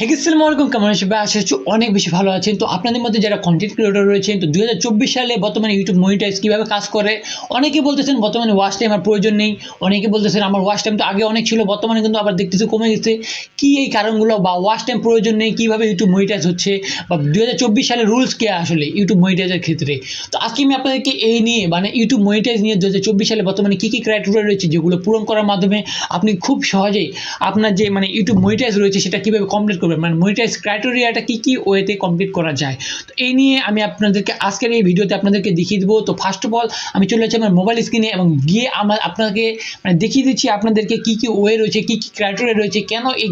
আসসালামু আলাইকুম, কেমন আছেন? আশা করছি অনেক বেশি ভালো আছেন। তো আপনাদের মধ্যে যারা কন্টেন্ট ক্রিয়েটর রয়েছেন, তো 2024 সালে বর্তমানে ইউটিউব মনিটাইজ কীভাবে কাজ করে, অনেকে বলতেছেন বর্তমানে ওয়াচ টাইম আর প্রয়োজন নেই, অনেকে বলতেছেন আমার ওয়াচ টাইম তো আগে অনেক ছিল, বর্তমানে কিন্তু আবার দেখতেছি কমে গেছে। কি এই কারণগুলো, বা ওয়াচ টাইম প্রয়োজন নেই, কীভাবে ইউটিউব মনিটাইজ হচ্ছে, বা 2024 সালের রুলস কে আসলে ইউটিউব মনিটাইজের ক্ষেত্রে। তো আজকে আমি আপনাদেরকে এই নিয়ে, মানে ইউটিউব মনিটাইজ নিয়ে 2024 সালে বর্তমানে কী কী ক্রাইটেরিয়া রয়েছে যেগুলো পূরণ করার মাধ্যমে আপনি খুব সহজেই আপনার যে ইউটিউব মনিটাইজ রয়েছে সেটা কীভাবে কমপ্লিট করবেন, মনিটাইজ ক্রাইটেরিয়াটা কী কী ওয়েতে কমপ্লিট করা যায়। তো এই নিয়ে আমি আপনাদেরকে আজকের এই ভিডিওতে আপনাদেরকে দেখিয়ে দেবো। তো ফার্স্ট অফ অল আমি চলে যাচ্ছি আমার মোবাইল স্ক্রিনে এবং গিয়ে আপনাকে দেখিয়ে দিচ্ছি আপনাদেরকে কী কী ওয়ে রয়েছে, কী কী ক্রাইটেরিয়া রয়েছে, কেন এই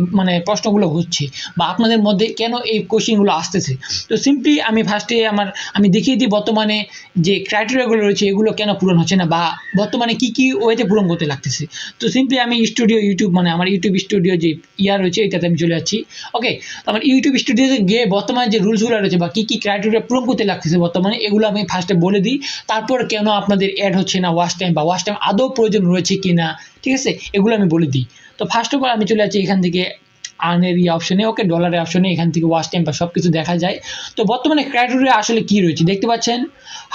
প্রশ্নগুলো হচ্ছে, বা আপনাদের মধ্যে কেন এই কোশ্চেনগুলো আসতেছে। তো সিম্পলি আমি ফার্স্টে আমি দেখিয়ে দিই বর্তমানে যে ক্রাইটেরিয়াগুলো রয়েছে এগুলো কেন পূরণ হচ্ছে না, বা বর্তমানে কী কী ওয়েতে পূরণ করতে লাগতেছে। তো সিম্পলি আমি ইউটিউব আমার ইউটিউব স্টুডিও যে রয়েছে এটাতে আমি চলে যাচ্ছি। ওকে, আমার ইউটিউব স্টুডিওতে গিয়ে বর্তমানে যে রুলসগুলো রয়েছে বা কী কী ক্রাইটেরিয়া পূরণ করতে লাগতেছে বর্তমানে, এগুলো আমি ফার্স্টে বলে দিই। তারপর কেন আপনাদের অ্যাড হচ্ছে না ওয়াচ টাইম, বা ওয়াচ টাইম আদৌ প্রয়োজন রয়েছে কি না, ঠিক আছে, এগুলো আমি বলে দিই। তো ফার্স্ট অফ অল আমি চলে যাচ্ছি এখান থেকে আর্নের অপশনে, ওকে, ডলারের অপশনে, এখান থেকে ওয়াচ টাইম বা সব কিছু দেখা যায়। তো বর্তমানে ক্রাইটেরিয়া আসলে কী রয়েছে দেখতে পাচ্ছেন।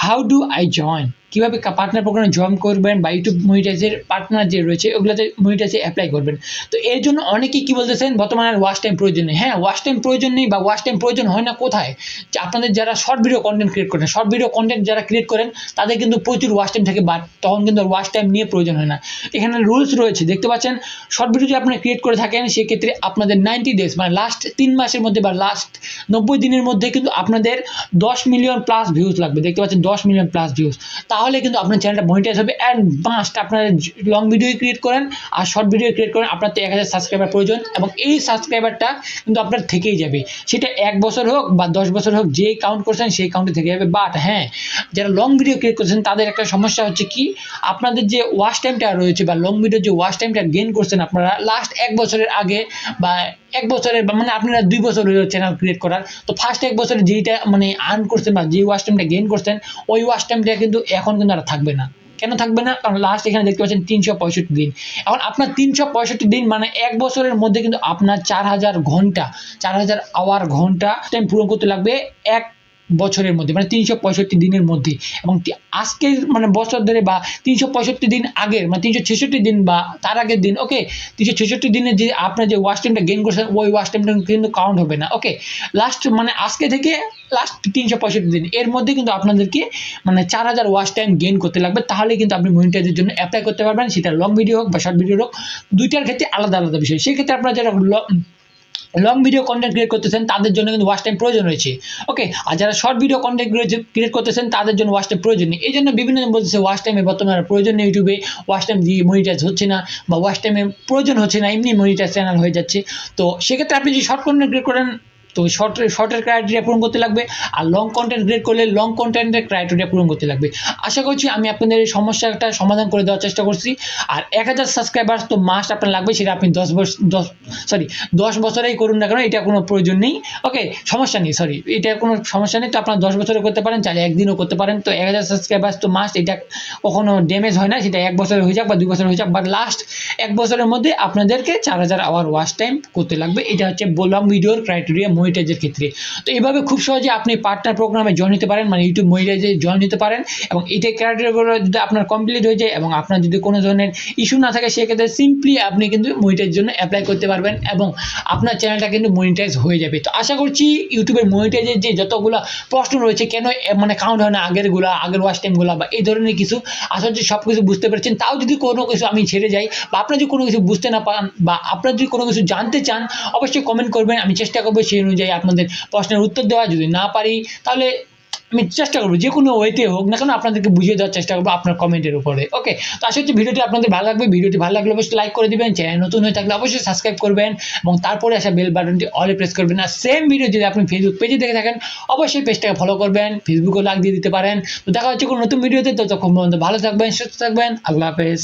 হাউ ডু আই জয়েন, কীভাবে পার্টনার প্রোগ্রামে জয়েন করবেন, বা ইউটিউব মনিটাইজের পার্টনার যে রয়েছে ওগুলোতে মনিটাইজে অ্যাপ্লাই করবেন। তো এর জন্য অনেকেই কী বলতেছেন বর্তমানে ওয়াচ টাইম প্রয়োজন নেই। হ্যাঁ, ওয়াচ টাইম প্রয়োজন নেই, বা ওয়াচ টাইম প্রয়োজন হয় না কোথায়, যে আপনাদের যারা শর্ট ভিডিও কন্টেন্ট ক্রিয়েট করেন, শর্ট ভিডিও কন্টেন্ট যারা ক্রিয়েট করেন তাদের কিন্তু প্রচুর ওয়াচ টাইম থাকে, বাট তখন কিন্তু ওয়াচ টাইম নিয়ে প্রয়োজন হয় না। এখানে রুলস রয়েছে দেখতে পাচ্ছেন। শর্ট ভিডিও যদি আপনারা ক্রিয়েট করে থাকেন সেক্ষেত্রে আপনাদের 90 ডেজ, লাস্ট 3 মাসের মধ্যে বা লাস্ট 90 দিনের মধ্যে কিন্তু আপনাদের 10 মিলিয়ন প্লাস ভিউজ লাগবে। দেখতে পাচ্ছেন 10 মিলিয়ন প্লাস ভিউজ, তাহলে কিন্তু আপনার চ্যানেলটা মনিটাইজ হবে। অ্যান্ড মাস্ট আপনারা লং ভিডিও ক্রিয়েট করেন আর শর্ট ভিডিও ক্রিয়েট করেন, আপনার তো 1000 সাবস্ক্রাইবার প্রয়োজন, এবং এই সাবস্ক্রাইবারটা কিন্তু আপনার থেকেই যাবে। সেটা 1 বছর হোক বা 10 বছর হোক, যে কাউন্ট করছেন সেই কাউন্টে থেকে যাবে। বাট হ্যাঁ, যারা লং ভিডিও ক্রিয়েট করছেন তাদের একটা সমস্যা হচ্ছে কি, আপনাদের যে ওয়াচ টাইমটা রয়েছে বা লং ভিডিও যে ওয়াচ টাইমটা গেইন করছেন আপনারা লাস্ট 1 বছরের আগে, বা 1 বছরের, আপনারা 2 বছর হয়ে চ্যানেল ক্রিয়েট করার, তো ফার্স্ট 1 বছরে যেইটা আর্ন করছেন বা যে ওয়াচ টাইমটা গেইন করছেন, ওই ওয়াচ টাইমটা কিন্তু এখন কিন্তু আর থাকবে না। কেন থাকবে না? কারণ লাস্ট এখানে দেখতে পাচ্ছেন 365 দিন। এখন আপনার 365 দিন 1 বছরের মধ্যে কিন্তু আপনার 4000 ঘন্টা, 4000 আওয়ার ঘন্টা টাইম পূরণ করতে লাগবে 1 বছরের মধ্যে, 365 দিনের মধ্যে। এবং আজকের বছর ধরে, বা 365 দিন আগের, 366 দিন বা তার আগের দিন, ওকে, 366 দিনে যে আপনার যে ওয়াচ টাইমটা গেইন করছেন ওই ওয়াচ টাইমটা কিন্তু কাউন্ট হবে না। ওকে, লাস্ট আজকে থেকে লাস্ট 365 দিন এর মধ্যে কিন্তু আপনাদেরকে 4000 ওয়াচ টাইম গেইন করতে লাগবে, তাহলে কিন্তু আপনি মনিটাইজের জন্য অ্যাপ্লাই করতে পারবেন। সেটা লং ভিডিও হোক বা শর্ট ভিডিও হোক, দুইটার ক্ষেত্রে আলাদা আলাদা বিষয়। সেক্ষেত্রে আপনারা যারা লং ভিডিও কন্টেন্ট ক্রিয়েট করতেছেন তাদের জন্য কিন্তু ওয়াচ টাইম প্রয়োজন রয়েছে। ওকে, আর যারা শর্ট ভিডিও কন্টেন্ট ক্রিয়েট করতেছেন তাদের জন্য ওয়াচ টাইম প্রয়োজন নেই। এই জন্য বিভিন্ন জন বলতেছে ওয়াচ টাইমে বর্তমানে প্রয়োজন নেই, ইউটিউবে ওয়াচ টাইম দিয়ে মনিটাইজ হচ্ছে না, বা ওয়াচ টাইমে প্রয়োজন হচ্ছে না, এমনি মনিটাইজ চ্যানেল হয়ে যাচ্ছে। তো সেক্ষেত্রে আপনি যদি শর্ট কন্টেন্ট ক্রিয়েট করেন তো শর্টের ক্রাইটেরিয়া পূরণ করতে লাগবে, আর লং কন্টেন্ট ক্রিয়েট করলে লং কন্টেন্টের ক্রাইটেরিয়া পূরণ করতে লাগবে। আশা করছি আমি আপনাদের এই সমস্যাটা সমাধান করে দেওয়ার চেষ্টা করছি। আর 1000 সাবস্ক্রাইবার তো মাস্ট আপনার লাগবে, সেটা আপনি 10 বছরেই করুন না কেন, এটা কোনো প্রয়োজন নেই। ওকে, সমস্যা নেই, এটা কোনো সমস্যা নেই। তো আপনার 10 বছরে করতে পারেন, চাইলে একদিনও করতে পারেন। তো 1000 সাবস্ক্রাইবার তো মাস্ট, এটা কখনো ড্যামেজ হয় না, সেটা 1 বছরে হয়ে যাক বা 2 বছরে হয়ে যাক, বাট লাস্ট 1 বছরের মধ্যে আপনাদেরকে 4000 আওয়ার ওয়াচ টাইম করতে লাগবে। এটা হচ্ছে লং ভিডিওর ক্রাইটেরিয়া মনিটাইজের ক্ষেত্রে। তো এইভাবে খুব সহজে আপনি পার্টনার প্রোগ্রামে জয়েন নিতে পারেন, ইউটিউব মনিটাইজে জয়েন নিতে পারেন। এবং এইটাই ক্রাইটেরিয়াগুলো যদি আপনার কমপ্লিট হয়ে যায় এবং আপনার যদি কোনো ধরনের ইস্যু না থাকে, সেক্ষেত্রে সিম্পলি আপনি কিন্তু মনিটাইজের জন্য অ্যাপ্লাই করতে পারবেন এবং আপনার চ্যানেলটা কিন্তু মনিটাইজ হয়ে যাবে। তো আশা করছি ইউটিউবের মনিটাইজের যে যতগুলো প্রশ্ন রয়েছে, কেন কাউন্ট হয় না আগের ওয়াচ টাইমগুলো বা এই ধরনের কিছু, আশা করছি সব কিছু বুঝতে পেরেছেন। তাও যদি কোনো কিছু আমি ছেড়ে যাই, বা আপনার যদি কোনো কিছু বুঝতে না পারেন, বা আপনার যদি কোনো কিছু জানতে চান, অবশ্যই কমেন্ট করবেন। আমি চেষ্টা করবো সেই অনুযায়ী আপনাদের প্রশ্নের উত্তর দেওয়া। যদি না পারি তাহলে আমি চেষ্টা করবো যে কোনো ওয়েতে হোক না কেন আপনাদেরকে বুঝিয়ে দেওয়ার চেষ্টা করবো আপনার কমেন্টের উপরে। ওকে, তো আশা করছি ভিডিওটি আপনাদের ভালো লাগবে। ভিডিওটি ভালো লাগলে অবশ্যই লাইক করে দিবেন, চ্যানেল নতুন হয়ে থাকলে অবশ্যই সাবস্ক্রাইব করবেন, এবং তারপরে আসা বেল বাটনটি অলে প্রেস করবেন। আর সেম ভিডিও যদি আপনি ফেসবুক পেজে দেখে থাকেন, অবশ্যই পেজটাকে ফলো করবেন, ফেসবুকেও লাইক দিয়ে দিতে পারেন। তো দেখা হচ্ছে কোনো নতুন ভিডিওতে, ততক্ষণ পর্যন্ত ভালো থাকবেন, সুস্থ থাকবেন। আল্লাহ হাফেজ।